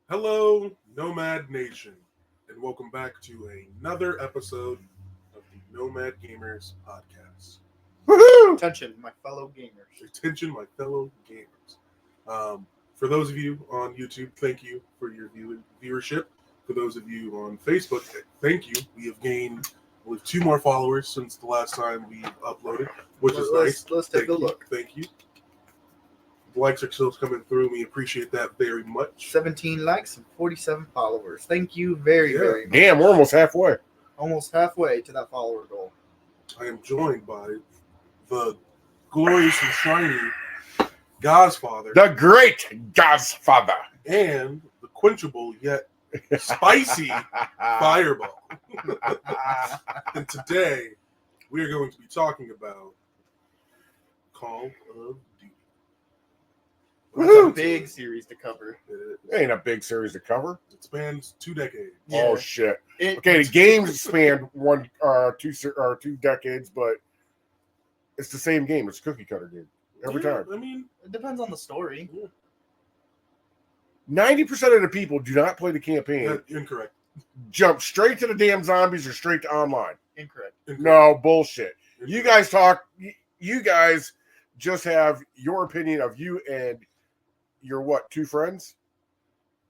Hello, Nomad Nation, and welcome back to another episode of the Nomad Gamers podcast. Woohoo! Attention, my fellow gamers. Attention, my fellow gamers. For those of you on YouTube, thank you for your viewership. For those of you on Facebook, thank you. We have gained with 2 more followers since the last time we uploaded, which is nice. Let's take a look. Thank you. The likes are still coming through. We appreciate that very much. 17 likes and 47 followers. Thank you very much. Damn, we're almost halfway. Almost halfway to that follower goal. I am joined by the glorious and shiny Godfather. The great Godfather. And the quenchable yet spicy Fireball. And today we are going to be talking about Call of Duty. It's a big series to cover. It ain't a big series to cover. It spans 2 decades. Yeah. Oh shit. Okay, the games spanned two decades, but it's the same game. It's a cookie cutter game every time. I mean, it depends on the story. 90% of the people do not play the campaign. Incorrect. Jump straight to the damn zombies or straight to online. Incorrect. No bullshit. You guys talk. You guys just have your opinion of you and your what? 2 friends?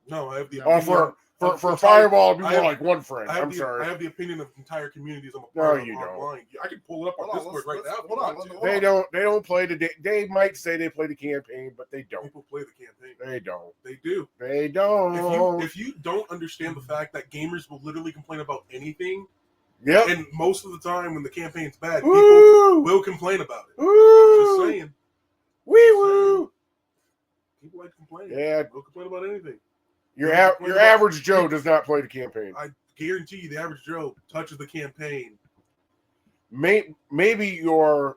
No, I have the Oh, for Fireball, it'd be more like 1 friend. I I'm sorry. I have the opinion of entire communities I'm a No, part of you don't. online. I can pull it up on Hold on, Discord right now. hold on, hold on. They don't play the. They might say they play the campaign, but they don't. People play the campaign. They don't. They do. They don't. If you don't understand the fact that gamers will literally complain about anything, Yep. and most of the time when the campaign's bad, Woo! people will complain about it. Just Woo! saying. Wee woo! People like to complain. Yeah. They'll complain about anything. Your average Joe does not play the campaign. I guarantee you the average Joe touches the campaign. Maybe your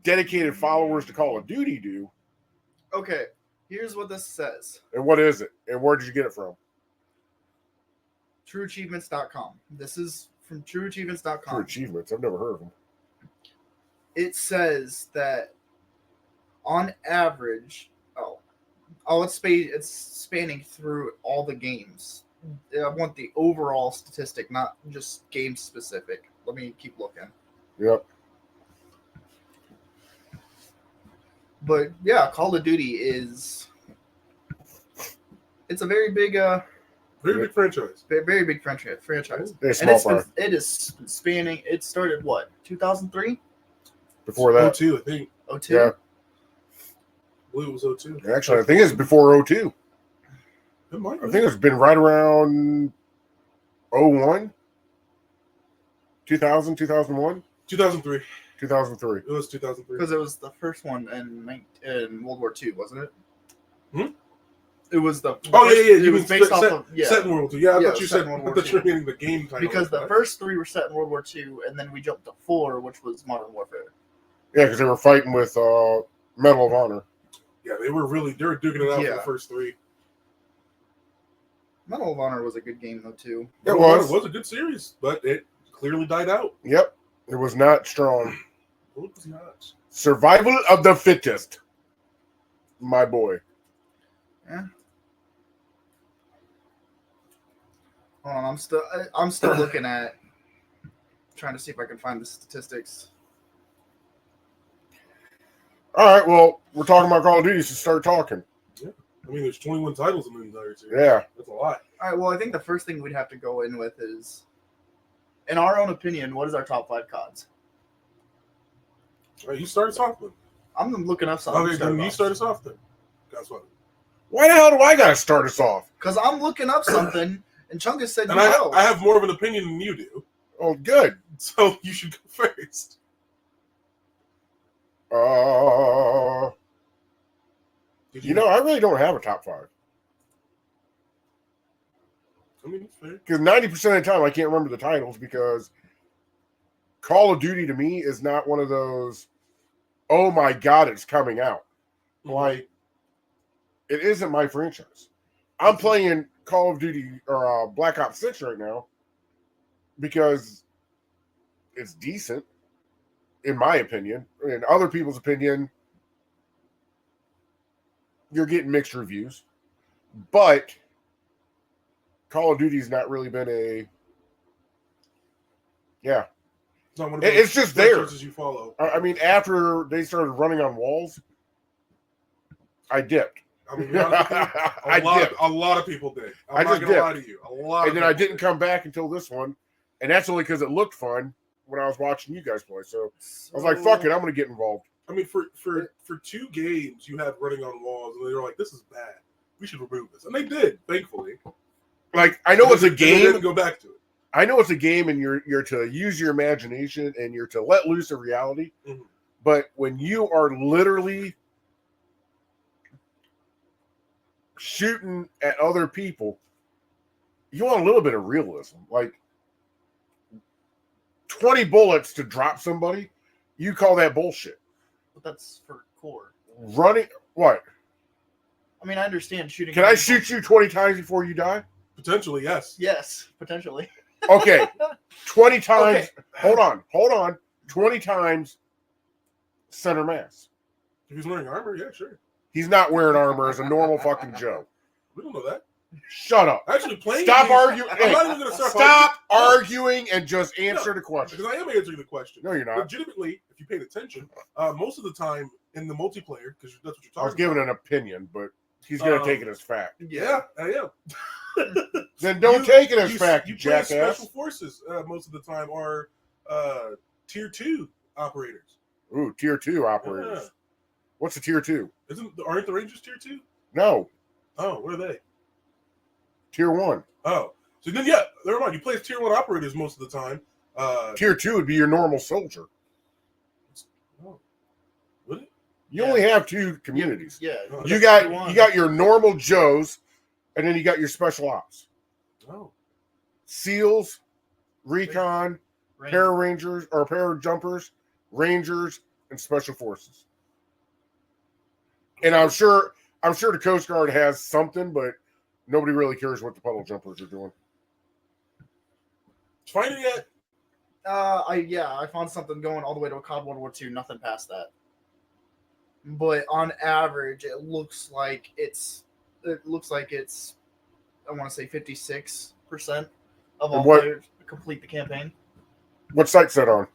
dedicated followers to Call of Duty do. Okay, here's what this says. And what is it? And where did you get it from? TrueAchievements.com. This is from TrueAchievements.com. True Achievements. I've never heard of them. It says that on average, it's spanning through all the games. I want the overall statistic, not just game specific. Let me keep looking. Yep. But yeah, Call of Duty it's a very big Very big franchise. very big franchise. It's And small it is spanning. It started what, 2003? Before that. 02, I think. 02? Yeah. I believe it was 02. Actually, I think it's before 02. It might I be. think it's been right around 01, 2000, 2001, 2003. 2003. It was 2003. Because it was the first one in World War II, wasn't it? Hmm? It was the. Oh, yeah. It was based off of. Yeah. Set in World War II. Yeah, I thought you set said in World I War thought you were II. getting the game title. Because the first 3 were set in World War II, and then we jumped to 4, which was Modern Warfare. Yeah, because they were fighting with Medal of Honor. Yeah, they were duking it out for Yeah. the first 3. Medal of Honor was a good game, though, too. It was. It was a good series, but it clearly died out. Yep. It was not strong. It was not. Survival of the fittest. My boy. Yeah. Hold on, I'm still looking at trying to see if I can find the statistics. All right, well, we're talking about Call of Duty, so start talking. I mean, there's 21 titles in the entire series. Yeah. That's a lot. All right, well, I think the first thing we'd have to go in with is, in our own opinion, what is our top 5 CODs? All right, you start us off then. I'm looking up something. Okay, then you start us off then. That's what. Why the hell do I got to start us off? Because I'm looking up something, and Chungus said And I have more of an opinion than you do, Oh, good. so you should go first. You know, I really don't have a top 5. I mean, it's fair. Because 90% of the time, I can't remember the titles because Call of Duty to me is not one of those, oh my God, it's coming out. Like, it isn't my franchise. I'm playing Call of Duty or Black Ops 6 right now because it's decent, in my opinion. In other people's opinion, you're getting mixed reviews. But Call of Duty's not really been a It's not one of those it's just there. franchises you follow. I mean, after they started running on walls, I dipped. I mean, to be honest with you, a lot of people did. I'm not going to lie to you. A lot. And then I didn't come back until this one, and that's only because it looked fun when I was watching you guys play. So I was like, "Fuck it, I'm going to get involved." I mean, for 2 games, you had running on walls, and they were like, "This is bad. We should remove this," and they did, thankfully. Like, I know it's a game. Go back to it. I know it's a game, and you're to use your imagination and you're to let loose of reality. Mm-hmm. But when you are literally shooting at other people, you want a little bit of realism. Like 20 bullets to drop somebody, you call that bullshit. But that's for core. Running what? I mean, I understand shooting. Can I shoot you 20 times before you die? Potentially, yes. Yes, potentially. Okay. 20 times. Okay. Hold on. 20 times center mass. If he's wearing armor, yeah, sure. He's not wearing armor as a normal fucking Joe. We don't know that. Shut up. Actually, playing. Stop arguing. I'm not even going to start. Stop arguing and just answer the question. Because I am answering the question. No, you're not. Legitimately, if you paid attention, most of the time in the multiplayer, because that's what you're talking about. I was giving an opinion, but he's going to take it as fact. Yeah, I am. Then don't take it as fact, you play jackass. Special forces most of the time are tier 2 operators. Ooh, tier 2 operators. Yeah. What's a tier 2? Aren't the Rangers tier 2? No. Oh, what are they? Tier 1. Oh, so then yeah, never mind. You play as tier 1 operators most of the time. Tier 2 would be your normal soldier. Oh, would it? You only have 2 communities. Yeah. Oh, You got your normal Joes, and then you got your special ops. Oh, SEALs, recon, para-rangers or para-jumpers, rangers, and special forces. And I'm sure the Coast Guard has something, but nobody really cares what the puddle jumpers are doing. find it yet? I found something going all the way to a COD World War II. Nothing past that. But on average, it looks like it's. I want to say 56% of all players complete the campaign. What site's that on?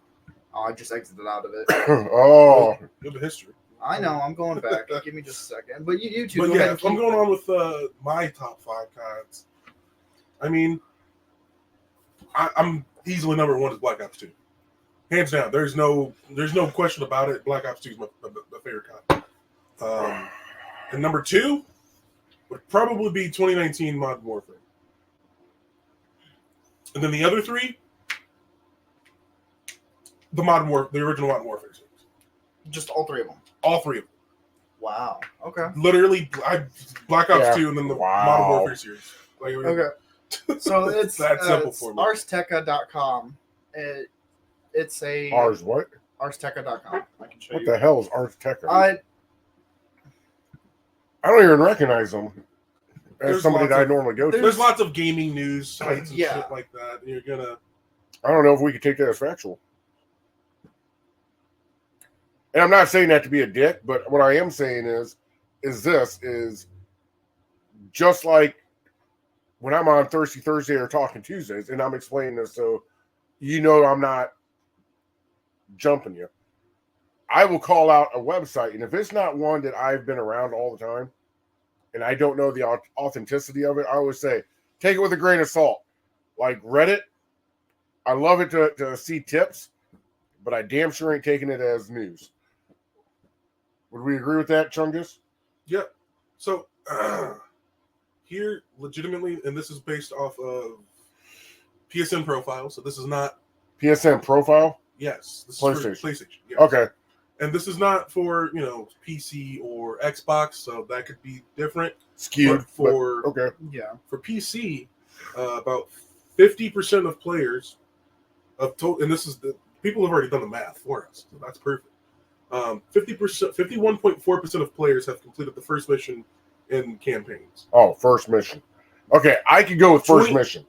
Oh, I just exited out of it. Oh, You have a history. I know. I'm going back. Give me just a second. But you two. But yeah, if I'm going on with my top 5 CODs, I mean, I'm easily number 1 is Black Ops 2. Hands down. There's no question about it. Black Ops 2 is my favorite COD. And number 2 would probably be 2019 Modern Warfare. And then the other 3, the original Modern Warfare series. Just all 3 of them. All 3 of them. Wow. Okay. Literally, Black Ops 2 and then the Modern Warfare series. Like, Okay. So it's that simple for me. Arsteca.com. It's a Ars what? Arsteca.com. I can show What you. the hell is Ars Teca? I don't even recognize them as There's somebody lots that I of- normally go to. There's lots of gaming news sites and Yeah. shit like that. And you're gonna. I don't know if we could take that as factual. And I'm not saying that to be a dick, but what I am saying is just like when I'm on Thirsty Thursday or Talking Tuesdays, and I'm explaining this so you know I'm not jumping you. I will call out a website, and if it's not one that I've been around all the time, and I don't know the authenticity of it, I always say, take it with a grain of salt. Like Reddit, I love it to see tips, but I damn sure ain't taking it as news. Would we agree with that, Chungus? Yeah. So here, legitimately, and this is based off of PSN profile. So this is not PSN profile? yes. This PlayStation. is for PlayStation. Yes. Okay. And this is not for PC or Xbox, so that could be different. Skewed. But for okay. yeah. for PC, about 50% of players of total, and this is the people have already done the math for us, so that's perfect. 51.4% of players have completed the first mission in campaigns. Oh, first mission. Okay, I could go with first mission.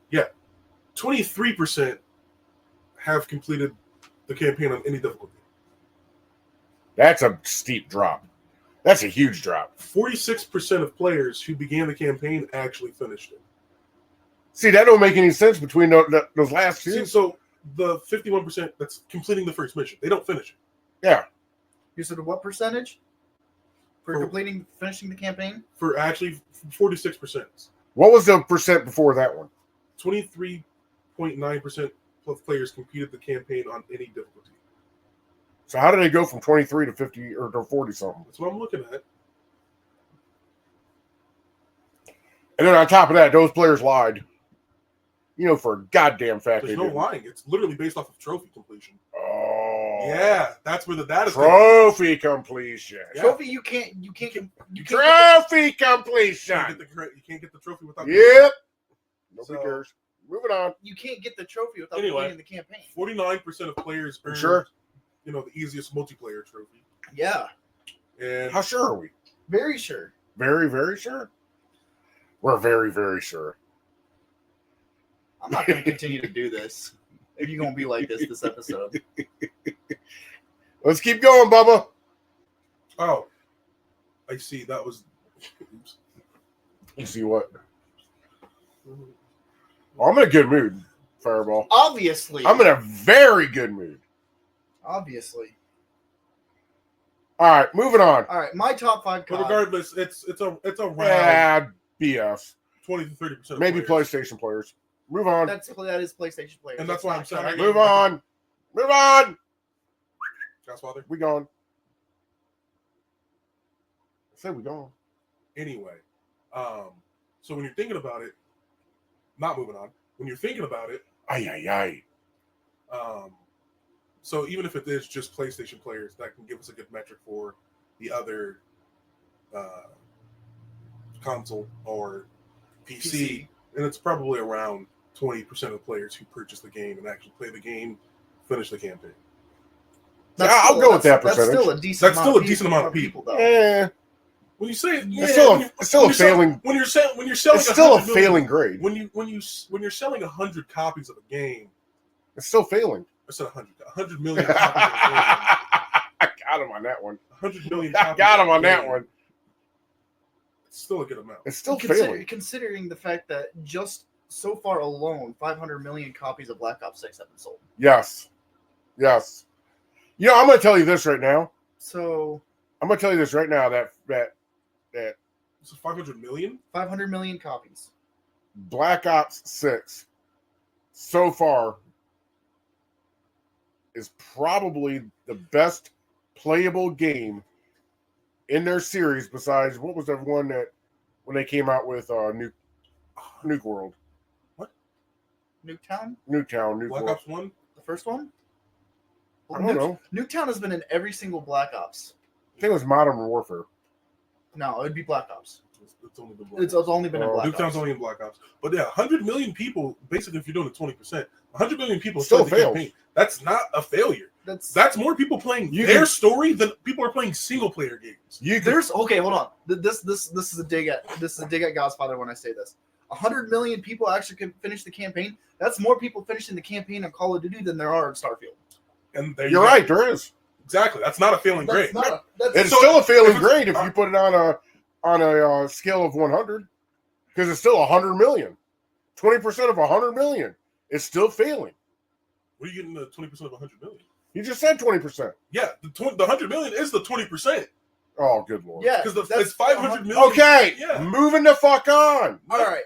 23% have completed the campaign on any difficulty. That's a steep drop. That's a huge drop. 46% of players who began the campaign actually finished it. See, that don't make any sense between those last two. See, so the 51% that's completing the first mission, they don't finish it. Yeah. You said what percentage for finishing the campaign? For actually 46%. What was the percent before that one? 23.9% of players completed the campaign on any difficulty. So how did they go from 23 to 50 or to 40 something? That's what I'm looking at. And then on top of that, those players lied. For a goddamn fact. There's no lying. It's literally based off of trophy completion. Oh. Yeah, that's where the data. Trophy completion. Yeah. Trophy, you can't trophy completion. You can't get the trophy without. Yep. Nobody cares. Moving on. You can't get the trophy without playing the campaign. 49% of players earned, the easiest multiplayer trophy. Yeah. And how sure are we? Very sure. Very, very sure. We're very, very sure. I'm not going to continue to do this if you're going to be like this episode. Let's keep going, Bubba. Oh, I see. That was. Oops. You see what? Oh, I'm in a good mood, Fireball. Obviously. I'm in a very good mood. Obviously. All right, moving on. All right, my top 5. But regardless, it's around BS. 20 to 30%. Maybe PlayStation players. Move on. That is PlayStation players. And that's why I'm saying. Move on. Move on. Godfather. We gone. I said we gone. Anyway, so when you're thinking about it, not moving on. When you're thinking about it, so even if it is just PlayStation players, that can give us a good metric for the other console or PC, and it's probably around 20% of players who purchase the game and actually play the game, finish the campaign. I'll go with that percentage. That's still a decent amount of people. Though. Yeah. When you say it's still a failing. When you're selling, it's still a failing grade. When you're selling 100 copies of a game, it's still failing. I said 100 million copies of a game. I got him on that one. 100 million. I got him on that one. It's still a good amount. It's still failing, considering the fact that just so far alone, 500 million copies of Black Ops 6 have been sold. Yes. I'm going to tell you this right now. So I'm going to tell you this right now that so 500 million? 500 million copies. Black Ops 6 so far is probably the best playable game in their series besides, what was the one that when they came out with Nuke World? What? Nuketown? Nuke Black World. Ops 1? The first one? I don't know. Nuketown has been in every single Black Ops. I think it was Modern Warfare. No, it would be Black Ops. It's only been Black It's only been in Black Nuketown's Ops. only in Black Ops. But yeah, 100 million people, basically if you're doing it 20%, 100 million people Still played the fails. campaign. That's not a failure. That's more people playing their story than people are playing single player games. Okay, hold on. This is a dig at Godfather when I say this. 100 million people actually can finish the campaign. That's more people finishing the campaign on Call of Duty than there are in Starfield. And you're right, there is. Exactly. That's not a failing grade. It's still a failing grade if you put it on a scale of 100, because it's still 100 million. 20% of 100 million is still failing. What are you getting the 20% of 100 million? You just said 20%. Yeah, the 100 million is the 20%. Oh, good Lord. Yeah, because it's 500 million. Okay, yeah. Moving the fuck on. All right.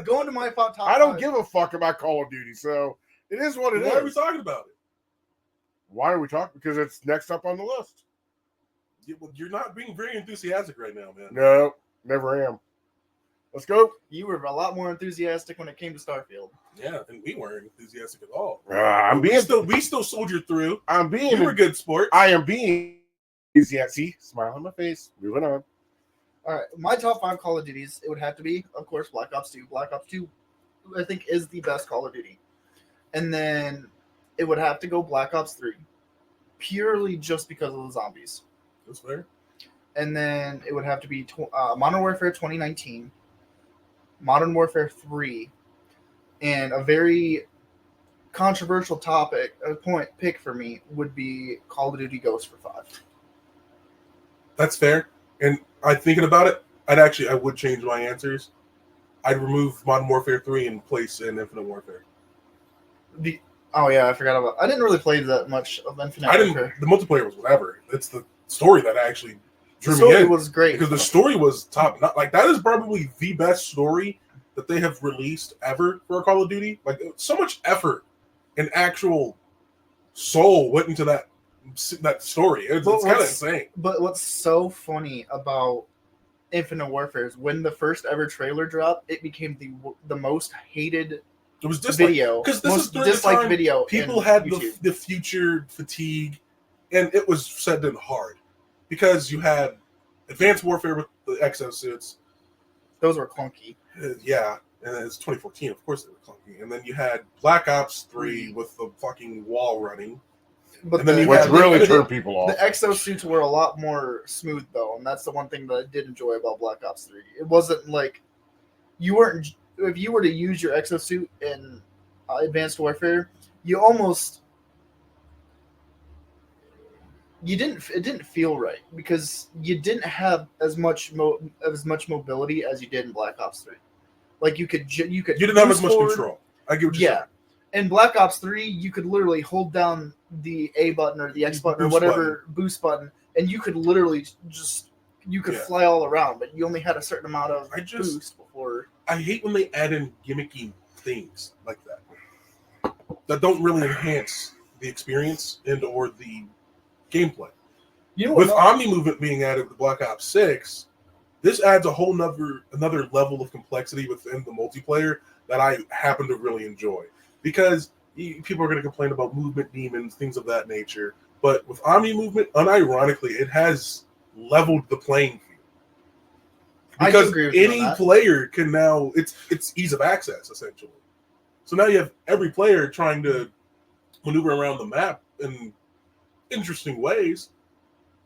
Going to my top I don't give a fuck about Call of Duty, so it is what it is. Why are we talking about it? Why are we talking? Because it's next up on the list. You're not being very enthusiastic right now, man. No, never am. Let's go. You were a lot more enthusiastic when it came to Starfield. Yeah, and we weren't enthusiastic at all. We still soldiered through. We were good sports. I am being enthusiastic. Smile on my face. Moving on. All right, my top 5 Call of Duties, it would have to be, of course, Black Ops 2. Black Ops 2, I think, is the best Call of Duty. And then it would have to go Black Ops 3, purely just because of the zombies. That's fair. And then it would have to be Modern Warfare 2019, Modern Warfare 3, and a very controversial pick for me would be Call of Duty Ghosts for 5. That's fair. And I thinking about it, I would change my answers. I'd remove Modern Warfare 3 and place in Infinite Warfare. Oh yeah, I forgot about. I didn't really play that much of Infinite Warfare. The multiplayer was whatever. It's the story that actually drew The story me in. was great because the story was top. Not like that is probably the best story that they have released ever for a Call of Duty. Like so much effort and actual soul went into that story. It's kind of insane. But what's so funny about Infinite Warfare is when the first ever trailer dropped, it became the most hated. It was just video because this is during the time video. People had the future fatigue, and it was set in hard because you had Advanced Warfare with the exosuits. Those were clunky. Yeah, and it's 2014. Of course they were clunky. And then you had Black Ops 3 with the fucking wall running. But which really turned people off. The exosuits were a lot more smooth though, and that's the one thing that I did enjoy about Black Ops 3. It wasn't like you weren't. If you were to use your exosuit in Advanced Warfare, you almost it didn't feel right because you didn't have as much mobility as you did in Black Ops 3. Like you didn't have as much control. I get what you're saying. In Black Ops 3, you could literally hold down the A button or the X button or whatever boost button, and you could literally fly all around, but you only had a certain amount of boost before. I hate when they add in gimmicky things like that don't really enhance the experience and or the gameplay. With Omni movement being added to Black Ops 6, this adds a whole another level of complexity within the multiplayer that I happen to really enjoy. Because people are going to complain about movement demons, things of that nature. But with Omni movement, unironically, it has leveled the playing field. Because any player can now, it's ease of access, essentially. So now you have every player trying to maneuver around the map in interesting ways,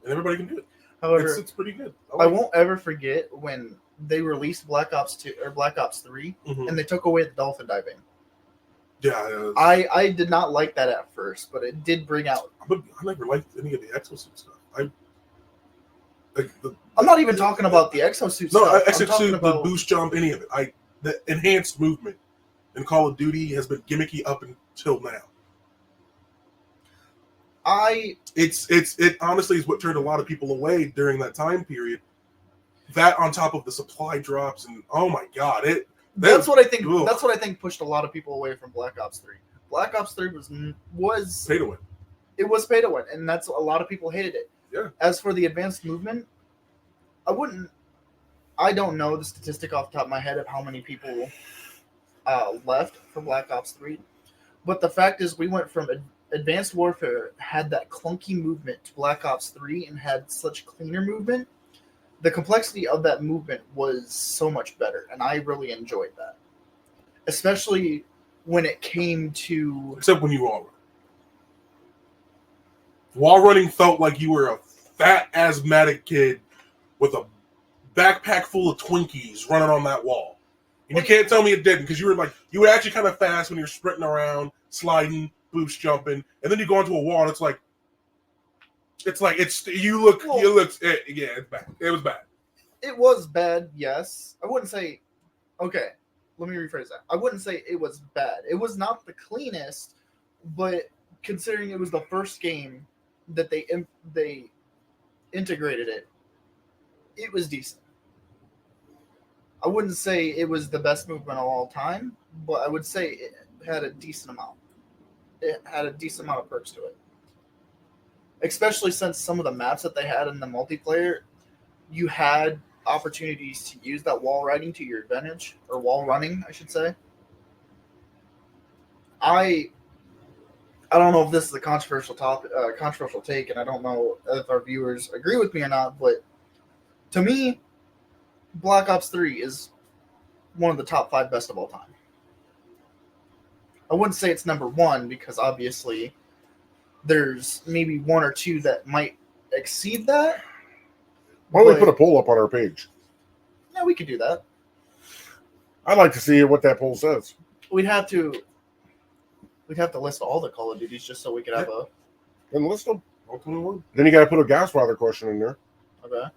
and everybody can do it. However, it's pretty good. I won't ever forget when they released Black Ops 2 or Black Ops 3, and they took away the dolphin diving. Yeah, I did not like that at first, but it did bring out. I never liked any of the exosuit stuff. I'm not even talking about the exosuit stuff. No, exosuit, the boost jump, any of it. The enhanced movement in Call of Duty has been gimmicky up until now. It honestly is what turned a lot of people away during that time period. That on top of the supply drops and oh my god, that's what I think. Ugh. That's what I think pushed a lot of people away from Black Ops 3. Black Ops 3 was pay to win. It was pay to win, and that's a lot of people hated it. Yeah. As for the advanced movement, I don't know the statistic off the top of my head of how many people left for Black Ops 3, but the fact is we went from Advanced Warfare had that clunky movement to Black Ops 3 and had such cleaner movement. The complexity of that movement was so much better, and I really enjoyed that. Especially when it came to... Except when you wall run. Wall running felt like you were a fat, asthmatic kid with a backpack full of Twinkies running on that wall. And you can't tell me it didn't, because you were actually kind of fast when you're sprinting around, sliding, boost jumping, and then you go onto a wall and it's bad. It's bad. It was bad. It was bad, yes. I wouldn't say, okay, let me rephrase that. I wouldn't say it was bad. It was not the cleanest, but considering it was the first game that they integrated it, it was decent. I wouldn't say it was the best movement of all time, but I would say it had a decent amount. It had a decent amount of perks to it. Especially since some of the maps that they had in the multiplayer, you had opportunities to use that wall riding to your advantage, or wall running, I should say. I don't know if this is a controversial take, and I don't know if our viewers agree with me or not, but to me, Black Ops 3 is one of the top 5 best of all time. I wouldn't say it's number 1 because obviously there's maybe 1 or 2 that might exceed that. Why don't we put a poll up on our page? Yeah, we could do that. I'd like to see what that poll says. We'd have to list all the Call of Duties just so we could have a... Then list them. All 21. Then you got to put a Gasfather question in there. Okay.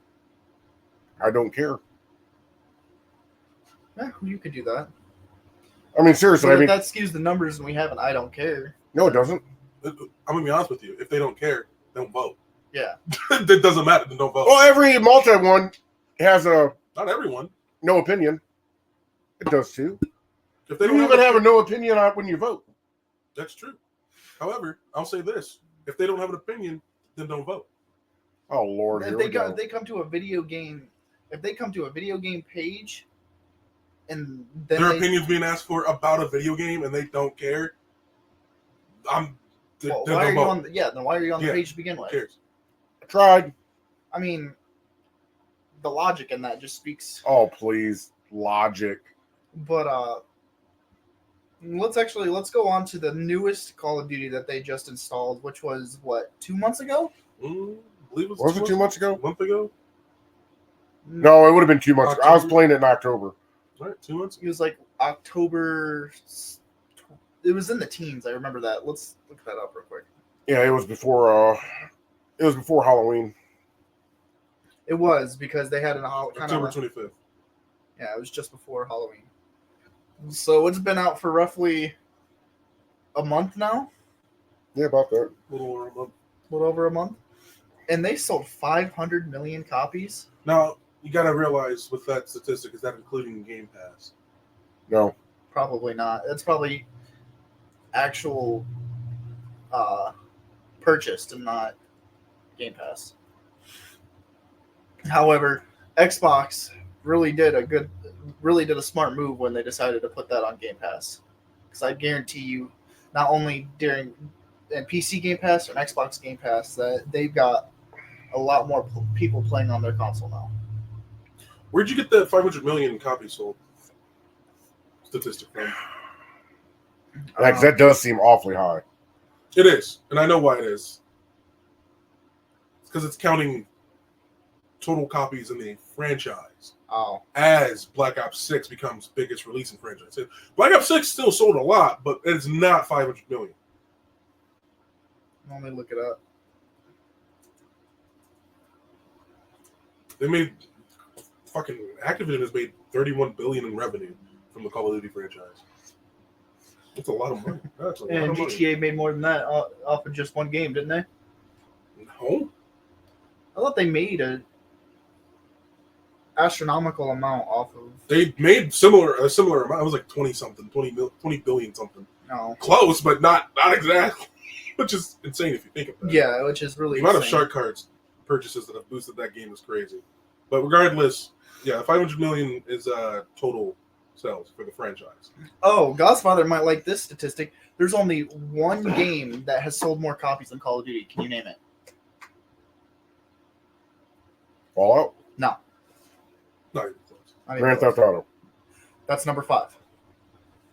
I don't care. Yeah, you could do that. I mean, seriously. But I mean, if that skews the numbers and we have an I don't care. no, it doesn't. I'm gonna be honest with you. If they don't care, don't vote. Yeah. It doesn't matter. Then don't vote. Well, every multi one has a Not everyone. no opinion. It does too. If they You don't even have a no opinion on when you vote. that's true. However, I'll say this: if they don't have an opinion, then don't vote. Oh Lord, here we go. If they come to a video game, page, and then Their opinion's being asked for about a video game, and they don't care. why are you on? Then why are you on the Yeah. page to begin Who with? cares? I tried. I mean, the logic in that just speaks. Oh please, logic. But let's go on to the newest Call of Duty that they just installed, which was what, 2 months ago? I believe Was it 2 months ago? A month ago? No, it would have been 2 months ago. I was October? playing it in October. All right, 2 months. It was like October. It was in the teens. I remember that. Let's look that up real quick. Yeah, it was before. It was before Halloween. It was because they had an kind October of 25th. yeah. It was just before Halloween. So it's been out for roughly a month now, Yeah, about that. A little over a month. a little over a month, and they sold 500 million copies. Now you got to realize with that statistic, is that including Game Pass? No. Probably not. It's probably actual purchased and not Game Pass. However, Xbox really did a smart move when they decided to put that on Game Pass, because I guarantee you, not only during PC Game Pass and Xbox Game Pass, that they've got a lot more people playing on their console now. Where'd you get that 500 million copies sold statistic from? That does seem awfully high. It is, and I know why it is. It's because it's counting total copies in the franchise Oh, as Black Ops 6 becomes biggest release in franchise. Black Ops 6 still sold a lot, but it's not 500 million. let me look it up. They made fucking Activision has made 31 billion in revenue from the Call of Duty franchise. That's a lot of money. That's a lot And of money. GTA made more than that off of just one game, didn't they? No, I thought they made a astronomical amount off of. they made a similar amount. It was like 20 something, 20 billion something. No. Close, but not exactly. Which is insane if you think of that. Yeah, which is really The amount of insane. shark cards purchases that have boosted that game is crazy. But regardless, yeah, 500 million is total sales for the franchise. Oh, Godfather might like this statistic. There's only one game that has sold more copies than Call of Duty. Can you name it? Fallout? No. Not even close. Not even Grand close. Theft Auto. That's number 5.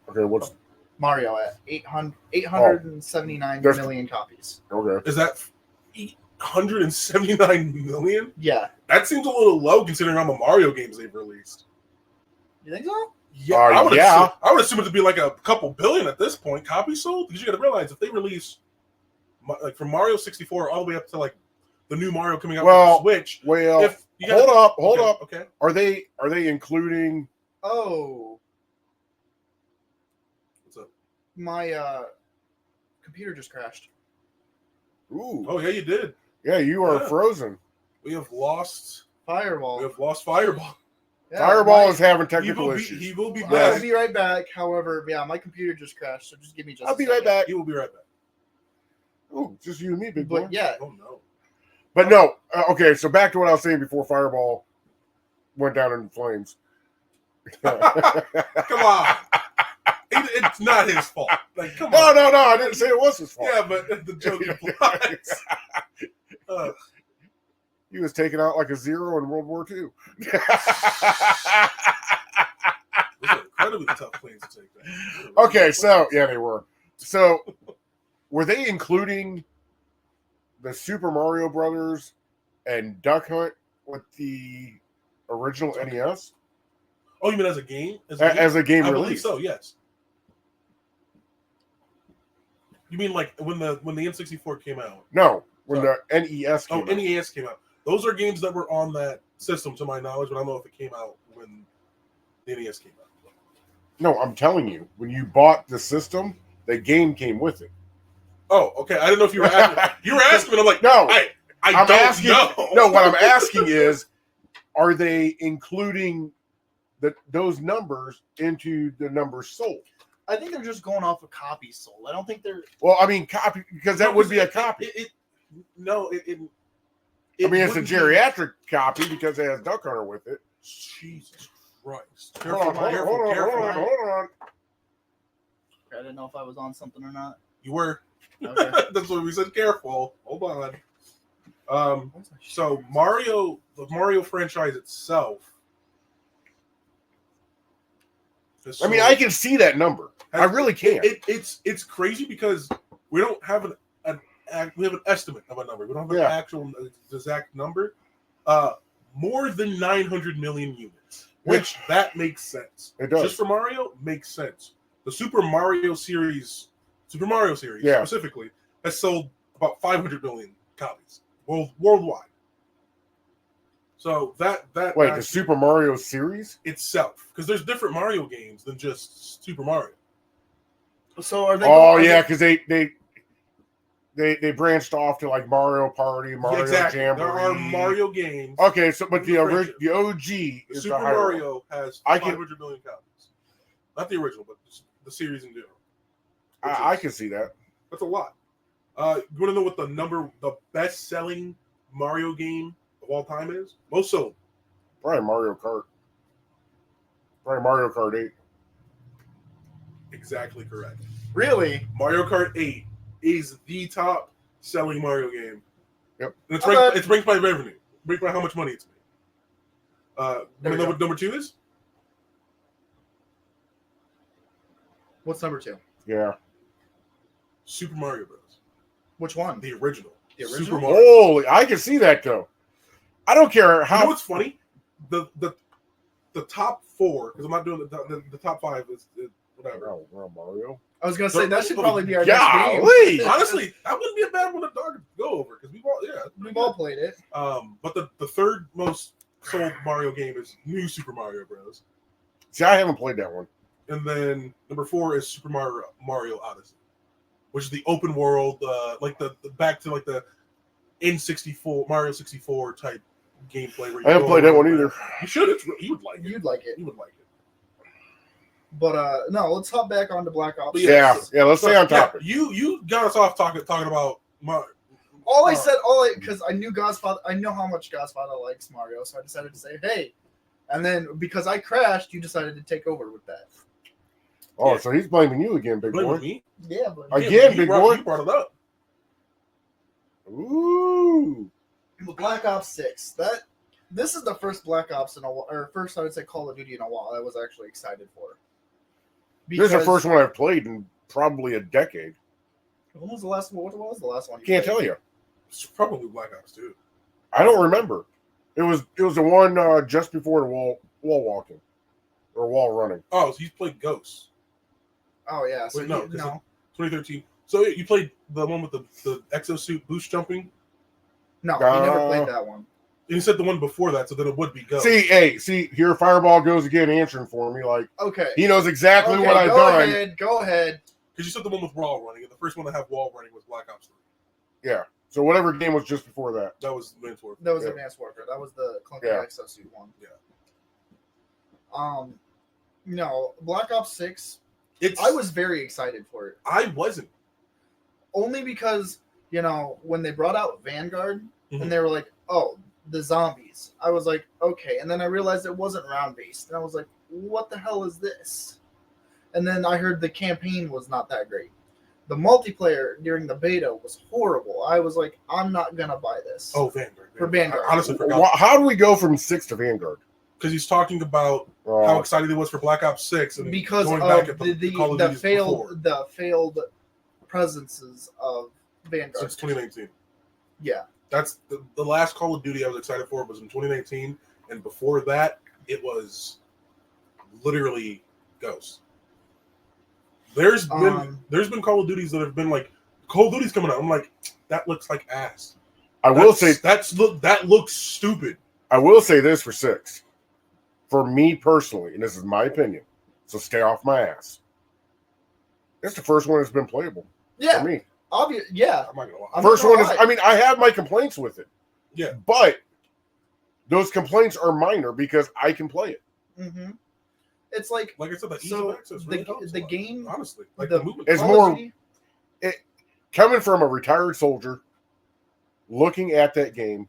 Okay, what's Mario at 879 There's- million copies. okay? Is that 879 million? Yeah. That seems a little low considering how many Mario games they've released. You think so? Yeah, I would yeah. I would assume it to be like a couple billion at this point copies sold, because you got to realize if they release like from Mario 64 all the way up to like the new Mario coming out Well, on the Switch. Well, If you hold up. Okay. Are they including? Oh, What's up? my computer just crashed. Ooh, Oh yeah, you did. yeah, you are Yeah. frozen. We have lost Firewall. Fireball. Yeah, Fireball my- is having He technical will be, issues. he will be I'll back. be right back. However, yeah, my computer just crashed, so just give me just. I'll a be right second. back. He will be right back. Ooh, just you and me, big boy. But yeah, Oh no. But no, okay. So back to what I was saying before Fireball went down in flames. Come on. It's not his fault. Like, come No, on. no, no. I didn't say it was his fault. Yeah, but the joke applies. He was taken out like a zero in World War II. Those are incredibly tough planes to take. That. Okay, so yeah, they were. So were they including the Super Mario Brothers and Duck Hunt with the original NES Oh, you mean as a game? as a game I believe release? so. Yes. You mean like when the N64 came out? No, when the NES Oh, came out. NES came out. Those are games that were on that system, to my knowledge, but I don't know if it came out when the NES came out. No, I'm telling you, when you bought the system, the game came with it. Oh, okay. I didn't know if you were asking. You were asking, and I'm like, No, I'm don't asking. know. No, what I'm asking is, are they including those numbers into the numbers sold? I think they're just going off of copies sold. I don't think they're. Well, I mean, copy, because that would be a copy. I mean, it's a geriatric copy because it has Duck Hunter with it. Jesus Christ. Hold on. I didn't know if I was on something or not. You were. Okay. That's what we said. Careful. Hold on. So Mario, the Mario franchise itself. I mean, I can see that number. I really can. It's crazy because we don't have we have an estimate of a number. We don't have an actual exact number. More than 900 million units, which that makes sense. It does. Just for Mario, makes sense. The Super Mario series specifically, has sold about 500 million copies worldwide. So wait, the Super Mario series itself, because there's different Mario games than just Super Mario. So are they? Oh yeah, because they branched off to like Mario Party, Mario exactly. Jamboree. There are Mario games. Okay, so but the OG is Super the higher Mario one. has 500 million copies. Not the original, but the series in general. I can see that. That's a lot. You want to know what the best-selling Mario game of all time is? Most sold. Probably Mario Kart. Probably Mario Kart 8. Exactly correct. Really? Mario Kart 8 is the top-selling Mario game. Yep. And it's ranked by revenue. Ranked by how much money it's made. You know what number 2 is? What's number 2? Yeah. Super Mario Bros. Which one? The original. The original? Super Mario. Holy, I can see that though. I don't care how. You know what's funny? The top 4, because I'm not doing the top 5 is whatever. Oh, Mario. I was gonna say that should probably be our next Golly. game. Honestly, that wouldn't be a bad one to go over because we've all played it. But the third most sold Mario game is New Super Mario Bros. See, I haven't played that one. And then number 4 is Super Mario Odyssey, which is the open world, like the back to like the N64 Mario 64 type gameplay. Where you I haven't played that one either. You should. You would like it. You'd like it. You would like it. But no, let's hop back onto Black Ops. Yeah, let's stay on topic. You got us off talking about Mario. Because I knew Godfather. I know how much Godfather likes Mario, so I decided to say, hey. And then because I crashed, you decided to take over with that. Oh, so he's blaming you again, big boy. Me? Yeah, but again, big boy. You brought it up. Ooh. Black Ops 6. This is the first Black Ops in a while, or first I would say Call of Duty in a while I was actually excited for. This is the first one I've played in probably a decade. When was the last one? What was the last one? Can't tell you. It's probably Black Ops 2. I don't remember. It was the one just before the wall walking or wall running. Oh, so you played Ghosts. Oh yeah. So wait, no, 2013. So you played the one with the exosuit boost jumping? No, we never played that one. You said the one before that, so then it would be Ghosts. See, here Fireball goes again answering for me. Like, okay, he knows exactly what I've done. Go ahead. Because you said the one with wall running, and the first one to have wall running was Black Ops 3. Yeah. So whatever game was just before that. That was Advanced Warfare. That was Advanced Warfare. That was the clunky exosuit one. Yeah. No, Black Ops 6. I was very excited for it. I wasn't. Only because, when they brought out Vanguard, and they were like, oh, the zombies. I was like, okay. And then I realized it wasn't round-based. And I was like, what the hell is this? And then I heard the campaign was not that great. The multiplayer during the beta was horrible. I was like, I'm not going to buy this. Oh, Vanguard. For Vanguard. I honestly forgot. How do we go from 6 to Vanguard? Because he's talking about how excited he was for Black Ops 6 and because going of back at the failed presences of Vanguard. Since 2019. Yeah. That's the last Call of Duty I was excited for was in 2019, and before that, it was literally Ghosts. There's been Call of Duties that have been like, Call of Duty's coming out. I'm like, that looks like ass. I will say that looks stupid. I will say this for 6. For me personally, and this is my opinion, so stay off my ass. It's the first one that's been playable Yeah, for me. yeah. I'm not gonna lie. First one is, I mean, I have my complaints with it. Yeah. But those complaints are minor because I can play it. Mm-hmm. It's like I said, the ease so of access really helps the a lot, game, honestly, like the the movement. It's Call of more Duty- coming from a retired soldier, looking at that game.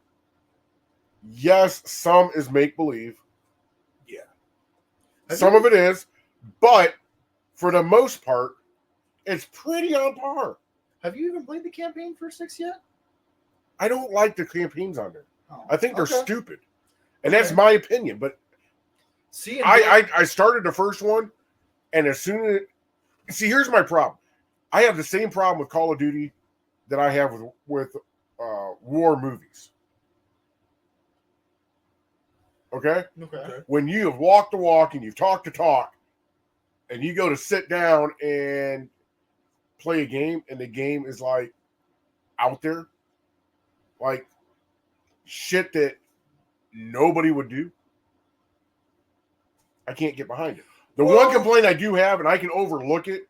Yes, some is make believe. Yeah. Some of it is, but for the most part, it's pretty on par. Have you even played the campaign for 6 yet? I don't like the campaigns on there. Oh, I think they're okay. stupid. And that's my opinion. But See, I started the first one, and as soon as here's my problem. I have the same problem with Call of Duty that I have with war movies. Okay? Okay. When you have walked the walk and you've talked the talk, and you go to sit down and play a game, and the game is like out there, like shit that nobody would do, I can't get behind it. The one complaint I do have, and I can overlook it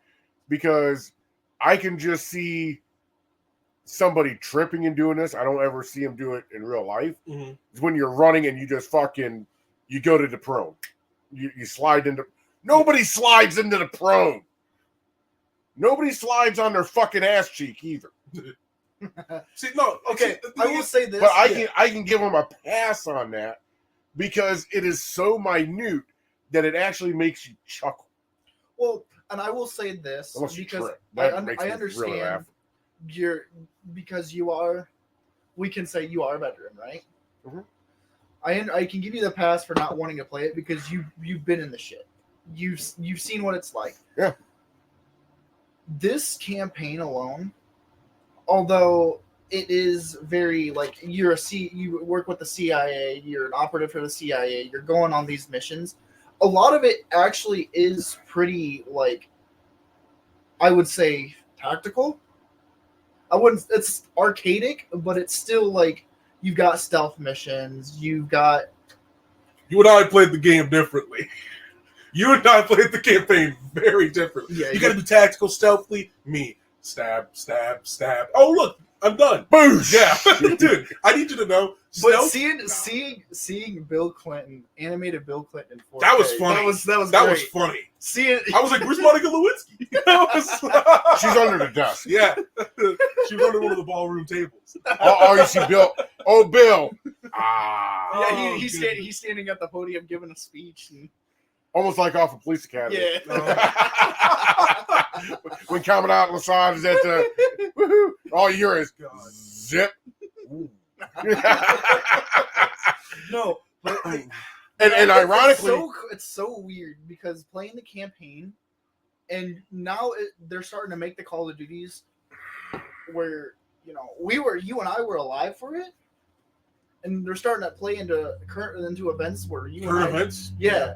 because I can just see somebody tripping and doing this. I don't ever see them do it in real life. Mm-hmm. It's when you're running and you just you go to the prone. You slide into. Nobody slides into the prone. Nobody slides on their fucking ass cheek either. See, no, Okay, see, I will say this. But I can give them a pass on that because it is so minute that it actually makes you chuckle. Well, and I will say this Unless you because trip. That makes I me understand really laugh. because you are. We can say you are a veteran, right? Mhm. I can give you the pass for not wanting to play it because you've been in the shit. You've seen what it's like. Yeah. This campaign alone, although it is very like you work with the CIA, you're an operative for the CIA, you're going on these missions. A lot of it actually is pretty like I would say tactical. It's arcadic, but it's still like you've got stealth missions, you've got you and I played the game differently. You and I played the campaign very differently. Yeah, you got to be tactical, stealthily. Me, stab, stab, stab. Oh look, I'm done. Boosh! Yeah, dude. I need you to know. But Stealth, seeing Bill Clinton, animated Bill Clinton in 4K, that was funny. That was was great. funny. Seeing I was like, "Where's Monica Lewinsky?" She's under the desk. Yeah, she was under one of the ballroom tables. Oh, you see Bill. Oh, Bill. Ah. yeah, Oh, he's standing at the podium giving a speech. And, Almost like off of Police Academy. yeah. When Commandant Lassard is at the woohoo, all you hear is zip. No, but and ironically, it's so weird because playing the campaign, and now they're starting to make the Call of Duties where you and I were alive for it, and they're starting to play into events where Current events. Yeah,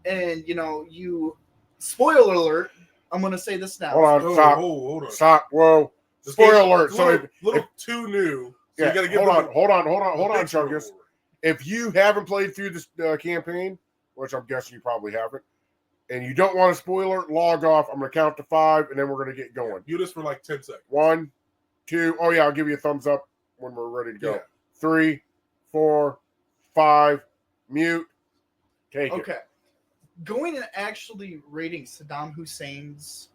and you spoiler alert. I'm gonna say this now. hold on, stop, hold on. stop. Whoa, spoiler alert. So little too new. So yeah, you gotta give hold on, big Chungus. spoiler. If you haven't played through this campaign, which I'm guessing you probably haven't, and you don't want a spoiler, log off. I'm going to count to 5, and then we're going to get going. Mute us for like 10 seconds. 1, 2. Oh, yeah, I'll give you a thumbs up when we're ready to go. Yeah. 3, 4, 5. Mute. Take it. Okay. Going and actually raiding Saddam Hussein's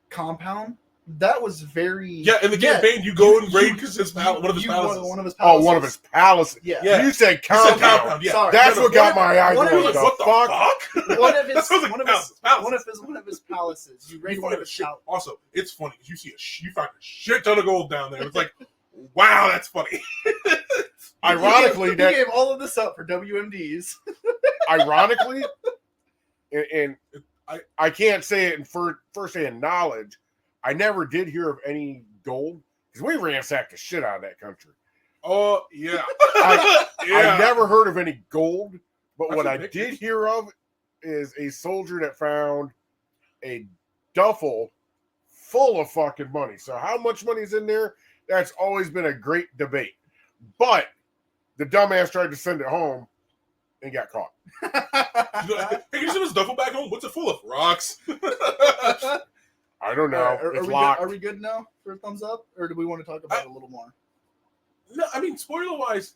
compound, that was very... Yeah, in the campaign, you go and raid because it's one of his palaces. One of his Oh, palaces. one of his palaces. Yeah. Yeah. You said You said compound. yeah. Sorry. That's what got One my eye one of going. his- The What the fuck? fuck? One of his That sounds like one of his palaces. You raid one of his palaces. Also, it's funny because you find a shit ton of gold down there. It's like, wow, that's funny. Ironically, he gave all of this up for WMDs. Ironically, and I can't say it in first-hand knowledge, I never did hear of any gold because we ransacked the shit out of that country. Oh yeah. I never heard of any gold, but what I Actually, did hear of is a soldier that found a duffel full of fucking money. So how much money's in there? That's always been a great debate. But the dumbass tried to send it home and got caught. Hey, can you send this duffel bag home? What's it full of? Rocks. I don't know. Are It's we locked. good? Are we good now for a thumbs up, or do we want to talk about it a little more? No, I mean, spoiler wise,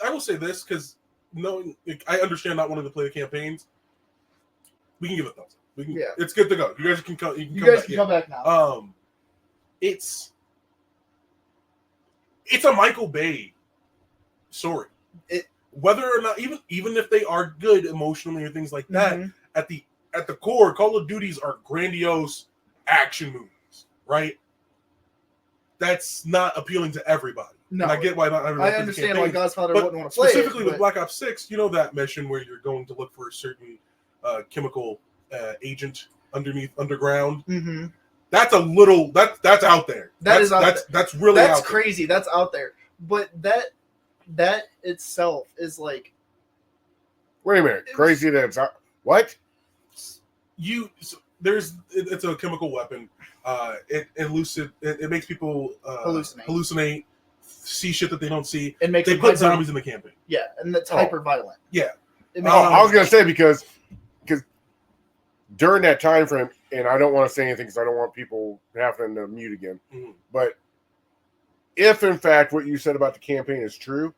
I will say this because knowing I understand not wanting to play the campaigns. We can give it a thumbs up. We can, Yeah. It's good to go. You guys can come. You guys back. can come back now. It's a Michael Bay story. Whether or not, even if they are good emotionally or things like that, Mhm. at the core, Call of Duties are grandiose action movies, right? That's not appealing to everybody. No, And I get why not everyone. I understand why Godfather but wouldn't want to play specifically it, with but Black Ops 6, you know that mission where you're going to look for a certain chemical agent underground. Mhm. That's a little that's out there. That's really that's out crazy. That's out there. But that itself is like Wait a minute. Crazy that's out. What? It's a chemical weapon. It makes people hallucinate, see shit that they don't see. it makes They them put hyper, zombies in the campaign. yeah, and it's hyper violent. Yeah. It makes I was gonna say because during that time frame, and I don't want to say anything because I don't want people having to mute again. Mm-hmm. But if in fact what you said about the campaign is true,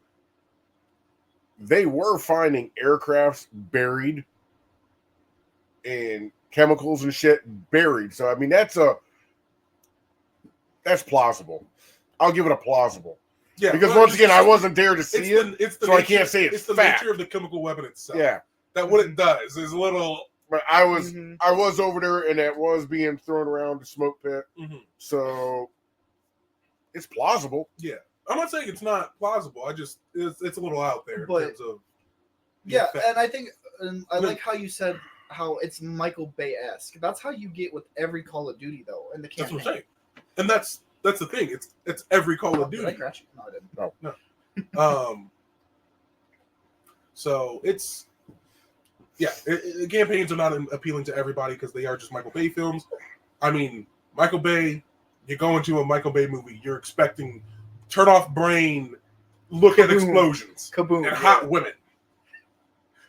they were finding aircrafts buried and chemicals and shit buried. So I mean that's plausible. I'll give it a plausible. Yeah, because once again, I wasn't there to see it's the so nature, I can't say it's the fact. nature of the chemical weapon itself. Yeah, that what it does is a little. But I was over there, and it was being thrown around the smoke pit. Mm-hmm. So it's plausible. Yeah, I'm not saying it's not plausible. It's a little out there in terms of. Yeah, effect. and I think I like how you said how it's Michael Bay-esque. That's how you get with every Call of Duty, though, in the campaign. That's what I'm saying, and that's the thing. It's every Call of Duty. Did I crash? No, I didn't. No. So it's the campaigns are not appealing to everybody because they are just Michael Bay films. I mean, Michael Bay. You go into a Michael Bay movie, you're expecting turn off brain, look at explosions, Kaboom, and hot women,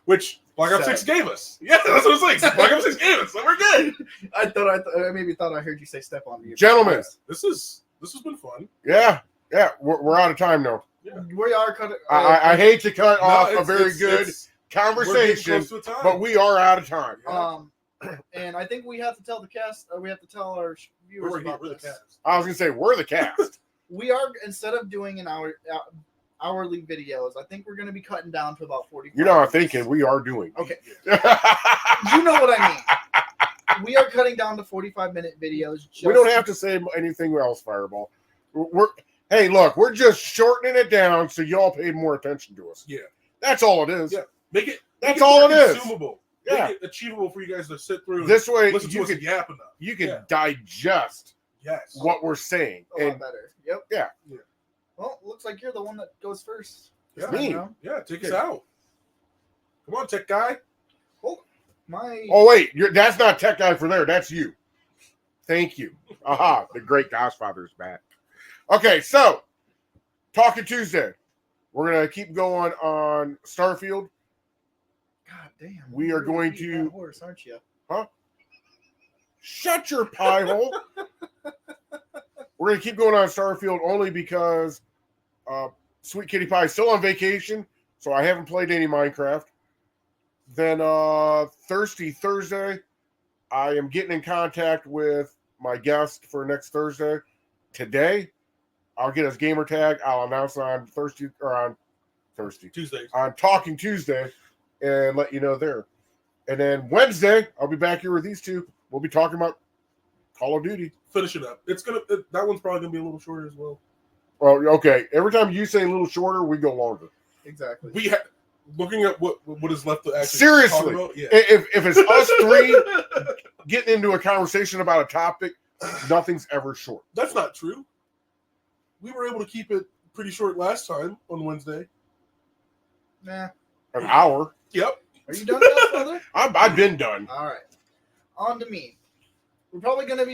which Black Ops 6 gave us. Yeah, that's what I'm saying. Black Ops 6 gave us, so we're good. I maybe thought I heard you say step on me. Gentlemen, this has been fun. Yeah, we're out of time now. Yeah. We are cutting. I hate to cut off a very good conversation, but we are out of time. And I think we have to tell the cast. We have to tell our viewers about we're this. the cast. I was gonna say we're the cast. We are, instead of doing an hourly videos, I think we're going to be cutting down to about 40. You're not thinking, we are doing. Okay. You know what I mean. We are cutting down to 45-minute videos. We don't have to say anything else, Fireball. Hey, look, we're just shortening it down so y'all pay more attention to us. Yeah. That's all it is. Yeah. That's all it is. Consumable. Yeah. Make it achievable for you guys to sit through. This way, listen to us yap enough. You can digest what we're saying. A lot better. Yep. Yeah. Well, looks like you're the one that goes first. Yeah, me. Yeah, take us out. Come on, tech guy. Oh, wait, that's not tech guy for there. That's you. Thank you. Aha, the great Godfather's back. Okay, so Talking Tuesday. We're gonna keep going on Starfield. God damn. We are going to that horse, aren't you? Huh? Shut your pie hole. We're going to keep going on Starfield only because Sweet Kitty Pie is still on vacation, so I haven't played any Minecraft. Then Thursday, I am getting in contact with my guest for next Thursday. Today, I'll get his gamer tag. I'll announce it on Tuesday. On Talking Tuesday and let you know there. And then Wednesday, I'll be back here with these two. We'll be talking about Call of Duty. Finish it up. That one's probably gonna be a little shorter as well. Well, okay. Every time you say a little shorter, we go longer. Exactly. Looking at what is left to actually seriously. talk about, yeah. If it's us three getting into a conversation about a topic, nothing's ever short. That's not true. We were able to keep it pretty short last time on Wednesday. Nah. An hour. Yep. Are you done now, brother? I've been done. All right. On to me. We're gonna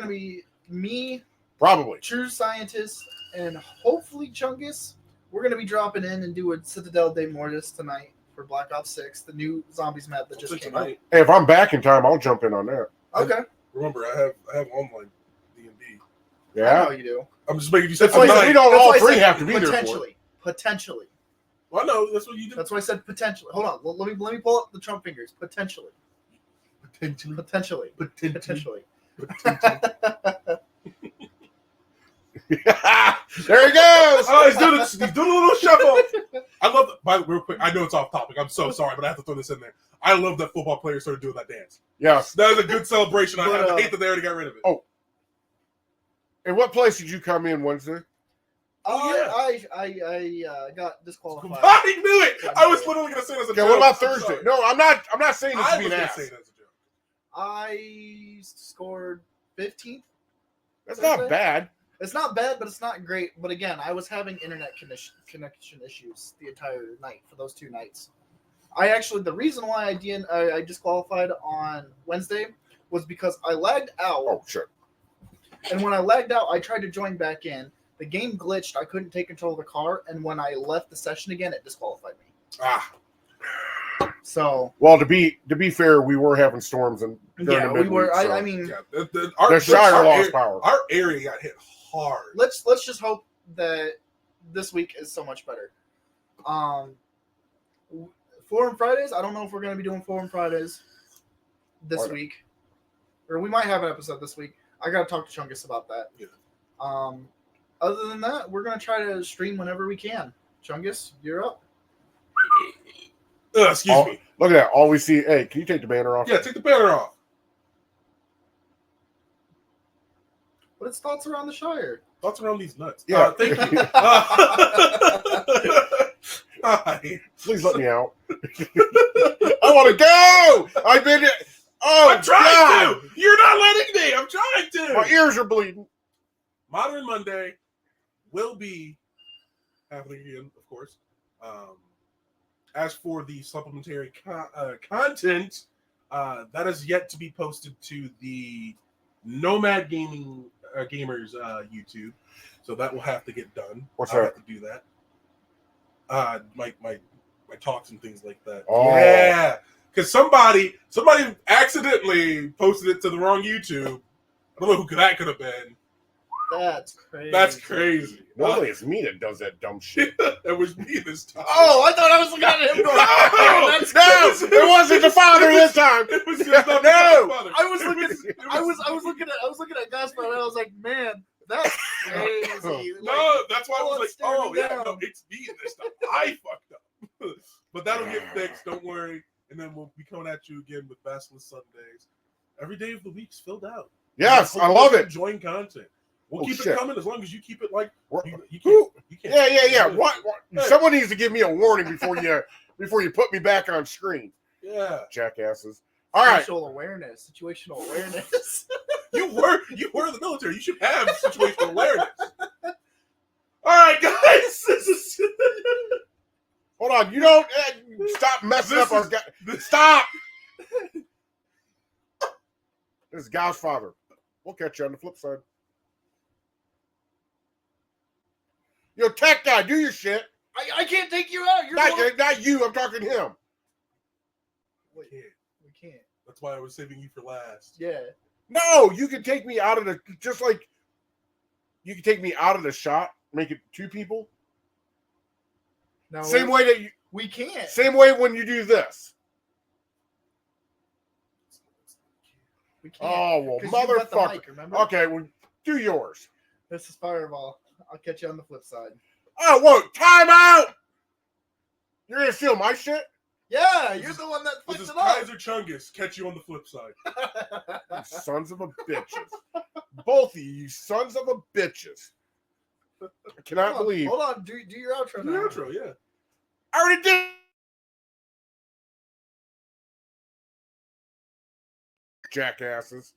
be me, Probably. True Scientist, and hopefully Chungus. We're gonna be dropping in and do a Citadel de Mortis tonight for Black Ops 6, the new zombies map that just came out. tonight. Hey, if I'm back in time, I'll jump in on that. Okay. Remember, I have online D&D. I Yeah. know you do. I'm just making you said That's why tonight. we don't That's all why I three said have to be there for it. Potentially. Well, I know that's what you did. That's why I said potentially. Hold on. Let me pull up the Trump fingers. Potentially. Potentially. There he goes. Oh, he's doing a little shuffle. I love that. By the way, real quick, I know it's off topic. I'm so sorry, but I have to throw this in there. I love that football players started doing that dance. Yes. That is a good celebration. I But, hate that they already got rid of it. Oh. In what place did you come in Wednesday? I got disqualified. I knew it. I was literally going to say it as a Okay, joke. what about I'm Thursday? sorry. No, I'm not saying this I to be was an going to ass. say it as a joke. I scored 15th. That's not bad. It's not bad, but it's not great. But again, I was having internet connection issues the entire night for those 2 nights. The reason why I disqualified on Wednesday was because I lagged out. Oh, shit. And when I lagged out, I tried to join back in. The game glitched. I couldn't take control of the car, and when I left the session again, it disqualified me. Ah. So, Well, to be fair, we were having storms and yeah, we were. I mean, Yeah, the Shire lost power. Our area got hit hard. let's just hope that this week is so much better. Forum Fridays. I don't know if we're going to be doing Forum Fridays this week, or we might have an episode this week. I got to talk to Chungus about that. Yeah. Other than that, we're going to try to stream whenever we can. Chungus, you're up. Excuse me. Look at that. All we see. Hey, can you take the banner off? Yeah, take the banner off. What is thoughts around the Shire? Thoughts around these nuts. Yeah. Thank you. Hi. Please let me out. I want to go. I've been. Oh, I'm trying God. to. You're not letting me. I'm trying to. My ears are bleeding. Modern Monday will be happening again, of course. As for the supplementary content, that is yet to be posted to the Gnomad Gamers YouTube, so that will have to get done. What's I'll that? have to do that. My talks and things like that. Oh. Yeah, because somebody accidentally posted it to the wrong YouTube. I don't know who that could have been. That's crazy. That's crazy. Normally it's me that does that dumb shit. That was me this time. Oh, I thought I was looking at him going, No! that's No, it wasn't the father this time. It was just not No! my father. I was It looking at Gaspar and I was like, man, that's crazy. No, that's why I was like, staring oh yeah, down. no, it's me this time. I fucked up. But that'll get fixed, don't worry. And then we'll be coming at you again with Basilisk Sundays. Every day of the week's filled out. Yes, I love it. Enjoying content. We'll Oh, keep shit. it coming as long as you keep it like you Who? can't. You can't. Yeah. What? Hey. Someone needs to give me a warning before you put me back on screen, Yeah. jackasses. All right. Situational awareness. You were in the military. You should have situational awareness. All right, guys. This is Hold on. You don't stop messing This up our is- guy. Stop. This is God's father. We'll catch you on the flip side. Yo, tech guy, do your shit. I can't take you out. You're Not you. I'm talking to him. Wait, we can't. That's why I was saving you for last. Yeah. No, you can take me out of the just like you can take me out of the shot, make it 2 people. No. Same way that you. We can't. Same way when you do this. We can't. Oh well, 'Cause you got the motherfucker. mic, remember? Okay, well, do yours. This is Fireball. I'll catch you on the flip side. Oh, whoa, time out! You're gonna steal my shit? Yeah, you're the one that This fucked is it up. Kaiser Chungus. Catch you on the flip side. You sons of a bitches. Both of you sons of a bitches. I cannot believe. Hold on. Do your outro The now. outro, yeah. I already did. Jackasses.